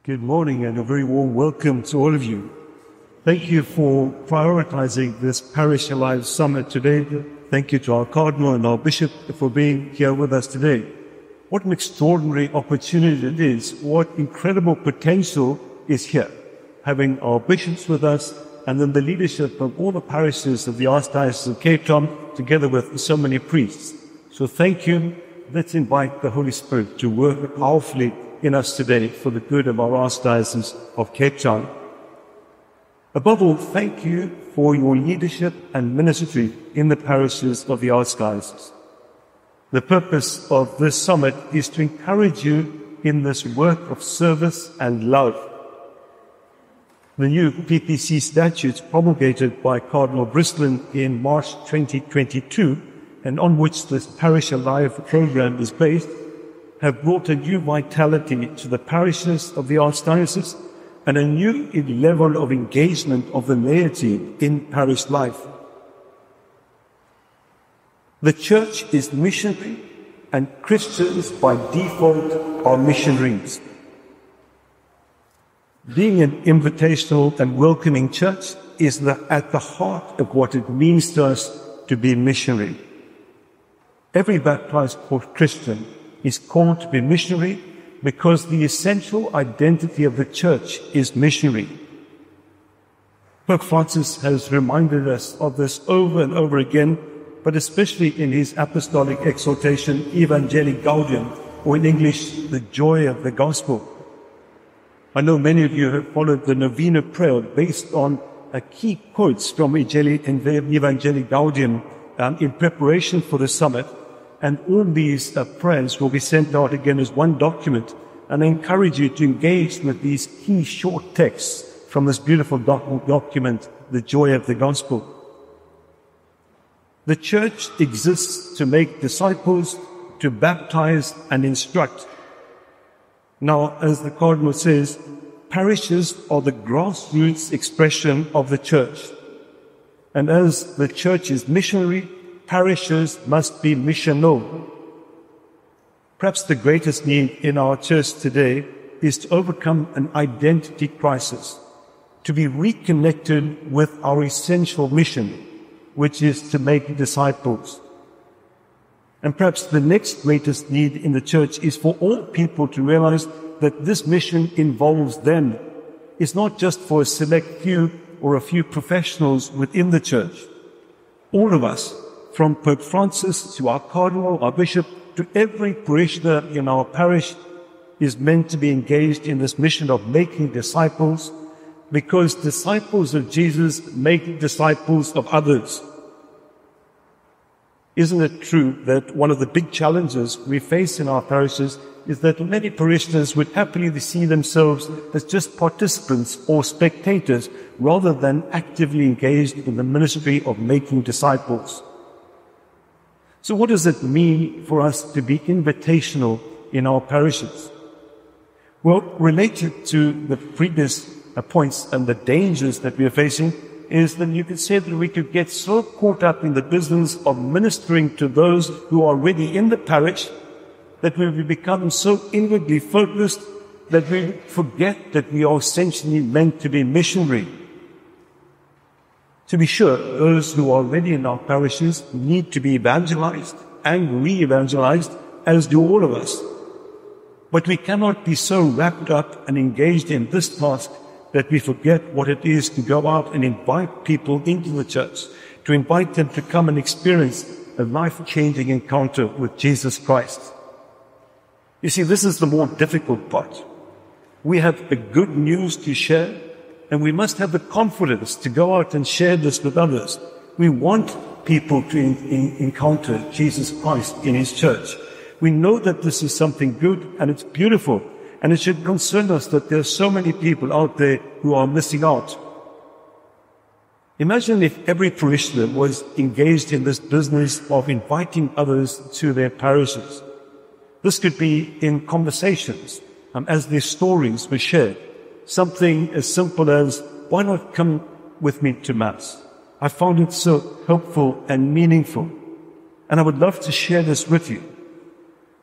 Good morning and a very warm welcome to all of you. Thank you for prioritizing this Parish Alive Summit today. Thank you to our Cardinal and our Bishop for being here with us today. What an extraordinary opportunity it is. What incredible potential is here. Having our bishops with us and then the leadership of all the parishes of the Archdiocese of Cape Town together with so many priests. So thank you. Let's invite the Holy Spirit to work powerfully in us today for the good of our Archdiocese of Cape Town. Above all, thank you for your leadership and ministry in the parishes of the Archdiocese. The purpose of this summit is to encourage you in this work of service and love. The new PPC statutes promulgated by Cardinal Brislin in March 2022, and on which this Parish Alive program is based, have brought a new vitality to the parishes of the Archdiocese and a new level of engagement of the laity in parish life. The Church is missionary, and Christians by default are missionaries. Being an invitational and welcoming church is at the heart of what it means to us to be missionary. Every baptized Christian is called to be missionary because the essential identity of the Church is missionary. Pope Francis has reminded us of this over and over again, but especially in his apostolic exhortation, Evangelii Gaudium, or in English, the joy of the gospel. I know many of you have followed the Novena prayer based on key quotes from Evangelii Gaudium in preparation for the summit. And all these prayers will be sent out again as one document. And I encourage you to engage with these key short texts from this beautiful document, the joy of the gospel. The Church exists to make disciples, to baptize and instruct. Now, as the Cardinal says, parishes are the grassroots expression of the Church. And as the Church is missionary, parishes must be missional. Perhaps the greatest need in our church today is to overcome an identity crisis, to be reconnected with our essential mission, which is to make disciples. And perhaps the next greatest need in the church is for all people to realize that this mission involves them. It's not just for a select few or a few professionals within the church. All of us, from Pope Francis to our Cardinal, our Bishop, to every parishioner in our parish, is meant to be engaged in this mission of making disciples, because disciples of Jesus make disciples of others. Isn't it true that one of the big challenges we face in our parishes is that many parishioners would happily see themselves as just participants or spectators rather than actively engaged in the ministry of making disciples? So what does it mean for us to be invitational in our parishes? Well, related to the previous points and the dangers that we are facing is that you could say that we could get so caught up in the business of ministering to those who are already in the parish that we will become so inwardly focused that we forget that we are essentially meant to be missionary. To be sure, those who are already in our parishes need to be evangelized and re-evangelized, as do all of us. But we cannot be so wrapped up and engaged in this task that we forget what it is to go out and invite people into the church, to invite them to come and experience a life-changing encounter with Jesus Christ. You see, this is the more difficult part. We have the good news to share, and we must have the confidence to go out and share this with others. We want people to encounter Jesus Christ in His church. We know that this is something good and it's beautiful, and it should concern us that there are so many people out there who are missing out. Imagine if every parishioner was engaged in this business of inviting others to their parishes. This could be in conversations, as their stories were shared. Something as simple as, why not come with me to Mass? I found it so helpful and meaningful, and I would love to share this with you.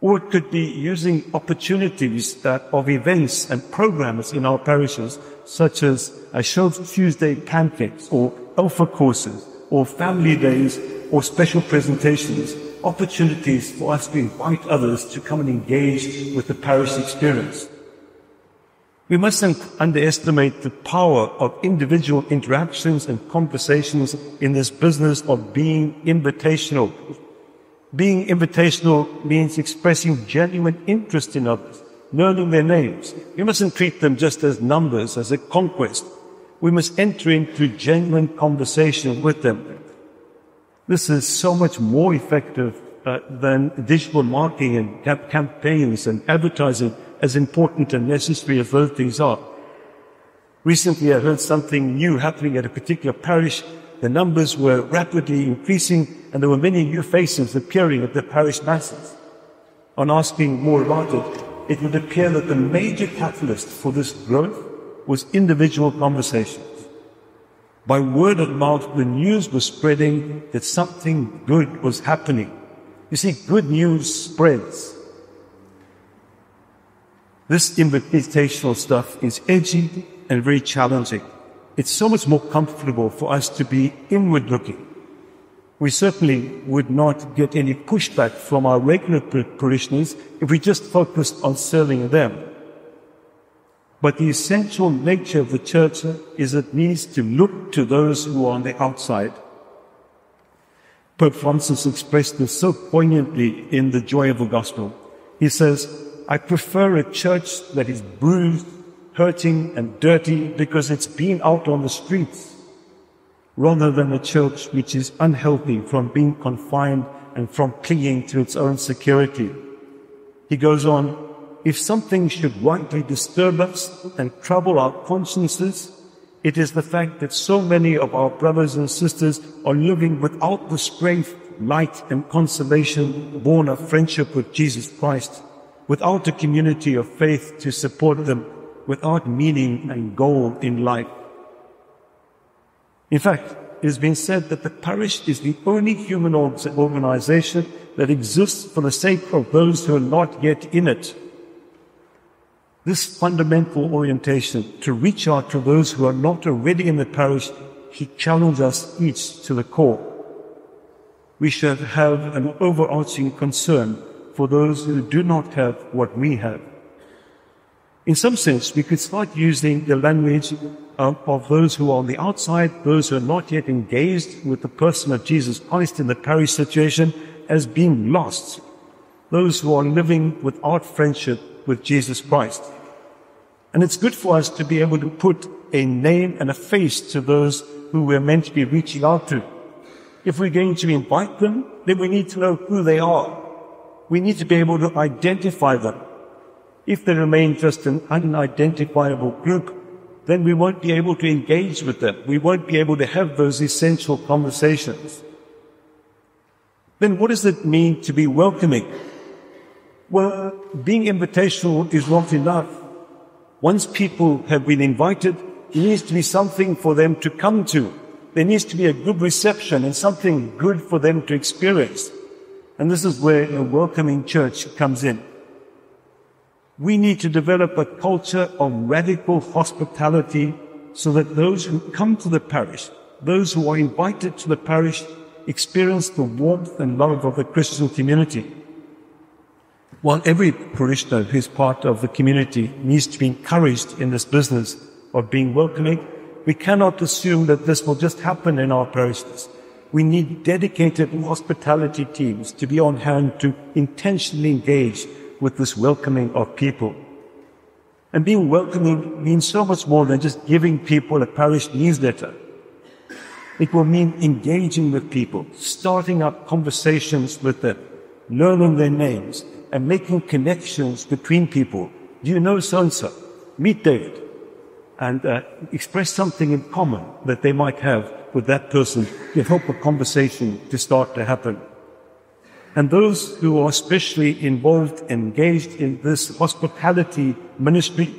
Or it could be using opportunities of events and programs in our parishes, such as Shrove Tuesday pancakes, or Alpha courses, or family days, or special presentations, opportunities for us to invite others to come and engage with the parish experience. We mustn't underestimate the power of individual interactions and conversations in this business of being invitational. Being invitational means expressing genuine interest in others, learning their names. We mustn't treat them just as numbers, as a conquest. We must enter into genuine conversation with them. This is so much more effective than digital marketing and campaigns and advertising, as important and necessary as those things are. Recently, I heard something new happening at a particular parish. The numbers were rapidly increasing, and there were many new faces appearing at the parish masses. On asking more about it, it would appear that the major catalyst for this growth was individual conversations. By word of mouth, the news was spreading that something good was happening. You see, good news spreads. This invitational stuff is edgy and very challenging. It's so much more comfortable for us to be inward-looking. We certainly would not get any pushback from our regular parishioners if we just focused on serving them. But the essential nature of the church is it needs to look to those who are on the outside. Pope Francis expressed this so poignantly in The Joy of the Gospel. He says, "I prefer a church that is bruised, hurting and dirty because it's been out on the streets, rather than a church which is unhealthy from being confined and from clinging to its own security." He goes on, "If something should rightly disturb us and trouble our consciences, it is the fact that so many of our brothers and sisters are living without the strength, light and consolation born of friendship with Jesus Christ, without a community of faith to support them, without meaning and goal in life." In fact, it has been said that the parish is the only human organization that exists for the sake of those who are not yet in it. This fundamental orientation to reach out to those who are not already in the parish should challenge us each to the core. We should have an overarching concern for those who do not have what we have. In some sense, we could start using the language of those who are on the outside, those who are not yet engaged with the person of Jesus Christ in the parish situation, as being lost, those who are living without friendship with Jesus Christ. And it's good for us to be able to put a name and a face to those who we're meant to be reaching out to. If we're going to invite them, then we need to know who they are. We need to be able to identify them. If they remain just an unidentifiable group, then we won't be able to engage with them. We won't be able to have those essential conversations. Then what does it mean to be welcoming? Well, being invitational is not enough. Once people have been invited, there needs to be something for them to come to. There needs to be a good reception and something good for them to experience. And this is where a welcoming church comes in. We need to develop a culture of radical hospitality so that those who come to the parish, those who are invited to the parish, experience the warmth and love of the Christian community. While every parishioner who is part of the community needs to be encouraged in this business of being welcoming, we cannot assume that this will just happen in our parishes. We need dedicated hospitality teams to be on hand to intentionally engage with this welcoming of people. And being welcoming means so much more than just giving people a parish newsletter. It will mean engaging with people, starting up conversations with them, learning their names, and making connections between people. Do you know so-and-so? Meet David. And express something in common that they might have with that person to help a conversation to start to happen. And those who are especially involved, engaged in this hospitality ministry,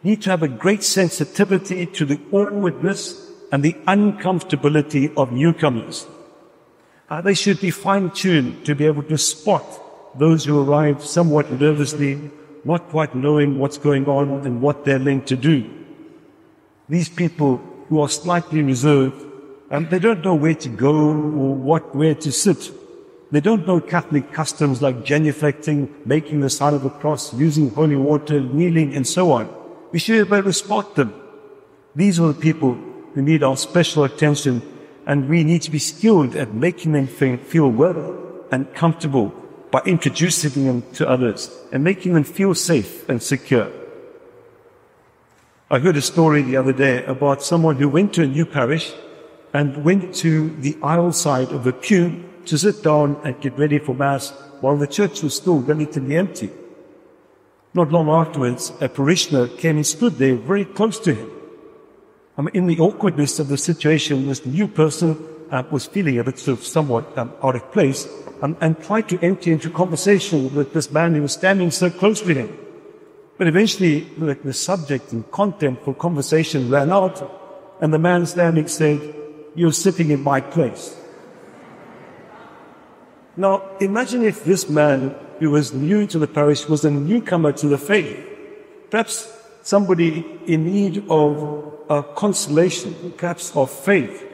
need to have a great sensitivity to the awkwardness and the uncomfortability of newcomers. They should be fine-tuned to be able to spot those who arrive somewhat nervously, not quite knowing what's going on and what they're meant to do. These people who are slightly reserved, they don't know where to go or where to sit. They don't know Catholic customs like genuflecting, making the sign of the cross, using holy water, kneeling, and so on. We should be able to spot them. These are the people who need our special attention, and we need to be skilled at making them feel well and comfortable by introducing them to others and making them feel safe and secure. I heard a story the other day about someone who went to a new parish and went to the aisle side of the pew to sit down and get ready for Mass while the church was still relatively empty. Not long afterwards, a parishioner came and stood there very close to him. In the awkwardness of the situation, this new person was feeling a bit somewhat out of place and tried to enter into conversation with this man who was standing so close to him. But eventually, the subject and content for conversation ran out, and the man standing said, "You're sitting in my place." Now, imagine if this man who was new to the parish was a newcomer to the faith. Perhaps somebody in need of consolation, perhaps of faith.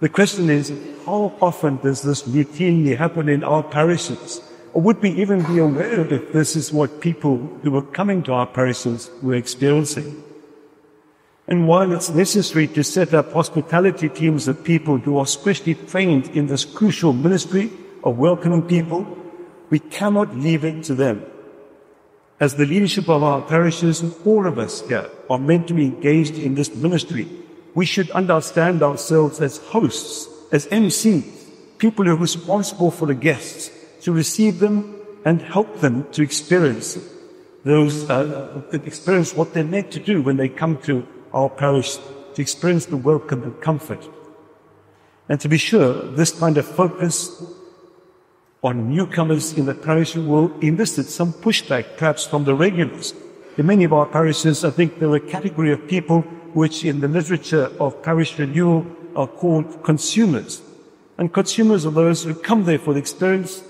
The question is, how often does this routinely happen in our parishes? Or would we even be aware if this is what people who were coming to our parishes were experiencing? And while it's necessary to set up hospitality teams of people who are specially trained in this crucial ministry of welcoming people, we cannot leave it to them. As the leadership of our parishes, all of us here are meant to be engaged in this ministry. We should understand ourselves as hosts, as MCs, people who are responsible for the guests, to receive them and help them to experience experience what they're meant to do when they come to our parish, to experience the welcome and comfort. And to be sure, this kind of focus on newcomers in the parish will elicit some pushback, perhaps from the regulars. In many of our parishes, I think there are a category of people which in the literature of parish renewal are called consumers. And consumers are those who come there for the experience,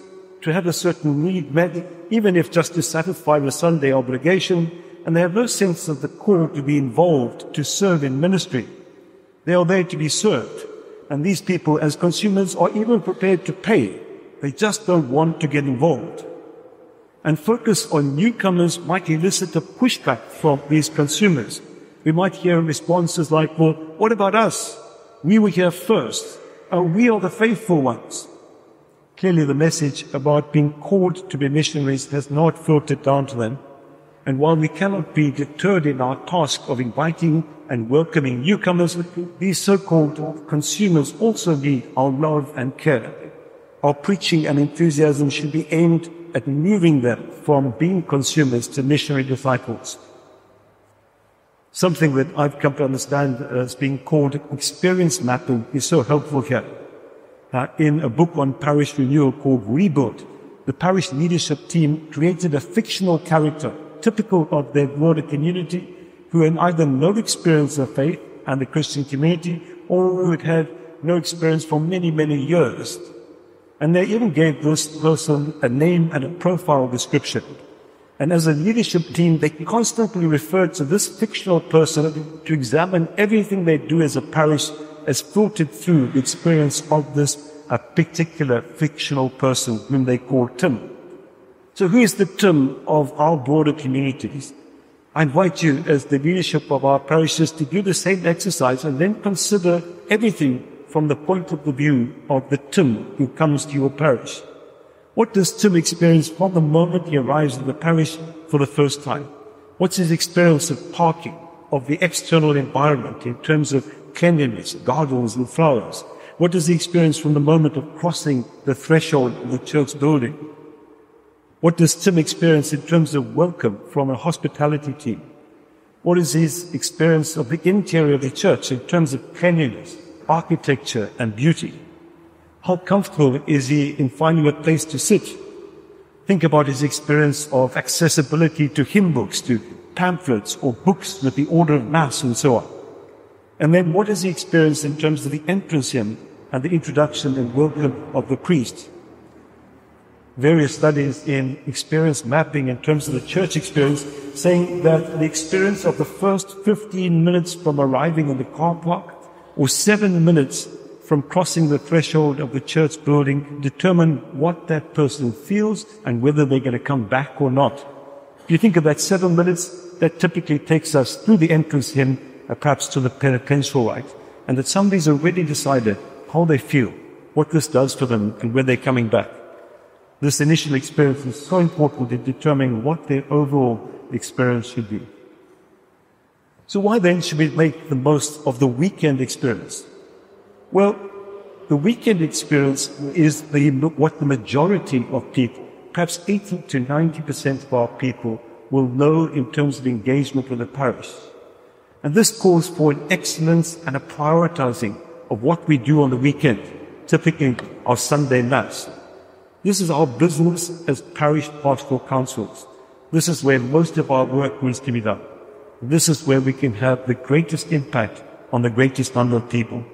to have a certain need met, even if just to satisfy the Sunday obligation, and they have no sense of the call to be involved, to serve in ministry. They are there to be served. And these people, as consumers, are even prepared to pay. They just don't want to get involved. And focus on newcomers might elicit a pushback from these consumers. We might hear responses like, "Well, what about us? We were here first. We are the faithful ones." Clearly, the message about being called to be missionaries has not filtered down to them. And while we cannot be deterred in our task of inviting and welcoming newcomers, these so-called consumers also need our love and care. Our preaching and enthusiasm should be aimed at moving them from being consumers to missionary disciples. Something that I've come to understand as being called experience mapping is so helpful here. In a book on parish renewal called Rebuild, the parish leadership team created a fictional character typical of their broader community who had either no experience of faith and the Christian community or who had had no experience for many, many years. And they even gave this person a name and a profile description. And as a leadership team, they constantly referred to this fictional person to examine everything they do as a parish as filtered through the experience of this particular fictional person whom they call Tim. So who is the Tim of our broader communities? I invite you as the leadership of our parishes to do the same exercise and then consider everything from the point of view of the Tim who comes to your parish. What does Tim experience from the moment he arrives in the parish for the first time? What's his experience of parking, of the external environment in terms of cleanliness, gardens and flowers? What does he experience from the moment of crossing the threshold of the church building? What does Tim experience in terms of welcome from a hospitality team? What is his experience of the interior of the church in terms of cleanliness, architecture and beauty? How comfortable is he in finding a place to sit? Think about his experience of accessibility to hymn books, to pamphlets or books with the order of Mass and so on. And then what is he experience in terms of the entrance hymn and the introduction and welcome of the priest? various studies in experience mapping in terms of the church experience, saying that the experience of the first 15 minutes from arriving in the car park or 7 minutes from crossing the threshold of the church building determine what that person feels and whether they're going to come back or not. If you think of that 7 minutes, that typically takes us through the entrance hymn, perhaps to the penitential rite, and that somebody's already decided how they feel, what this does to them, and when they're coming back. This initial experience is so important in determining what their overall experience should be. So why then should we make the most of the weekend experience? Well, the weekend experience is what the majority of people, perhaps 80 to 90% of our people, will know in terms of engagement with the parish. And this calls for an excellence and a prioritizing of what we do on the weekend, typically our Sunday Mass. This is our business as parish pastoral councils. This is where most of our work needs to be done. This is where we can have the greatest impact on the greatest number of people.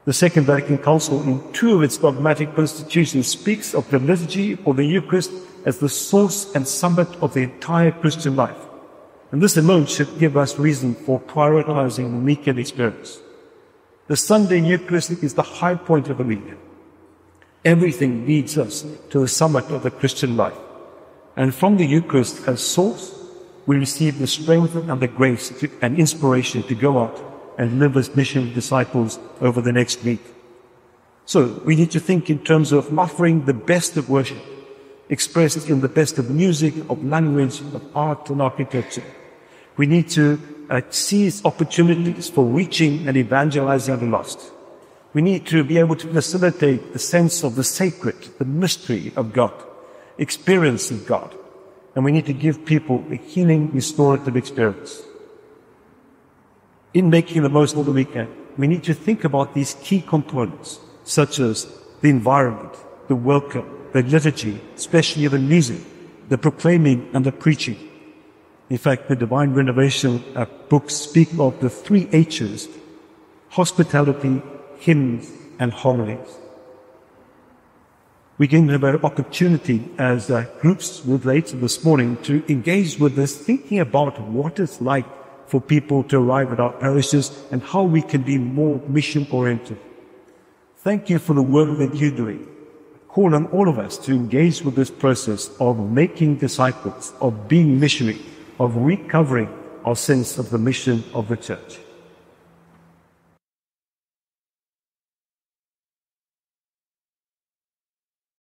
The Second Vatican Council, in 2 of its dogmatic constitutions, speaks of the liturgy or the Eucharist as the source and summit of the entire Christian life. And this alone should give us reason for prioritizing the weekend experience. The Sunday Eucharist is the high point of the weekend. Everything leads us to the summit of the Christian life. And from the Eucharist as source, we receive the strength and the grace and inspiration to go out and live as mission disciples over the next week. So we need to think in terms of offering the best of worship, expressed in the best of music, of language, of art and architecture. We need to seize opportunities for reaching and evangelizing the lost. We need to be able to facilitate the sense of the sacred, the mystery of God, experience of God. And we need to give people a healing, restorative experience. In making the most of the weekend, we need to think about these key components, such as the environment, the welcome, the liturgy, especially the music, the proclaiming and the preaching. In fact, the Divine Renovation books speak of the 3 H's: hospitality, hymns, and homilies. We can have an opportunity as groups with later this morning to engage with this, thinking about what it's like for people to arrive at our parishes and how we can be more mission-oriented. Thank you for the work that you're doing. Call on all of us to engage with this process of making disciples, of being missionary, of recovering our sense of the mission of the Church.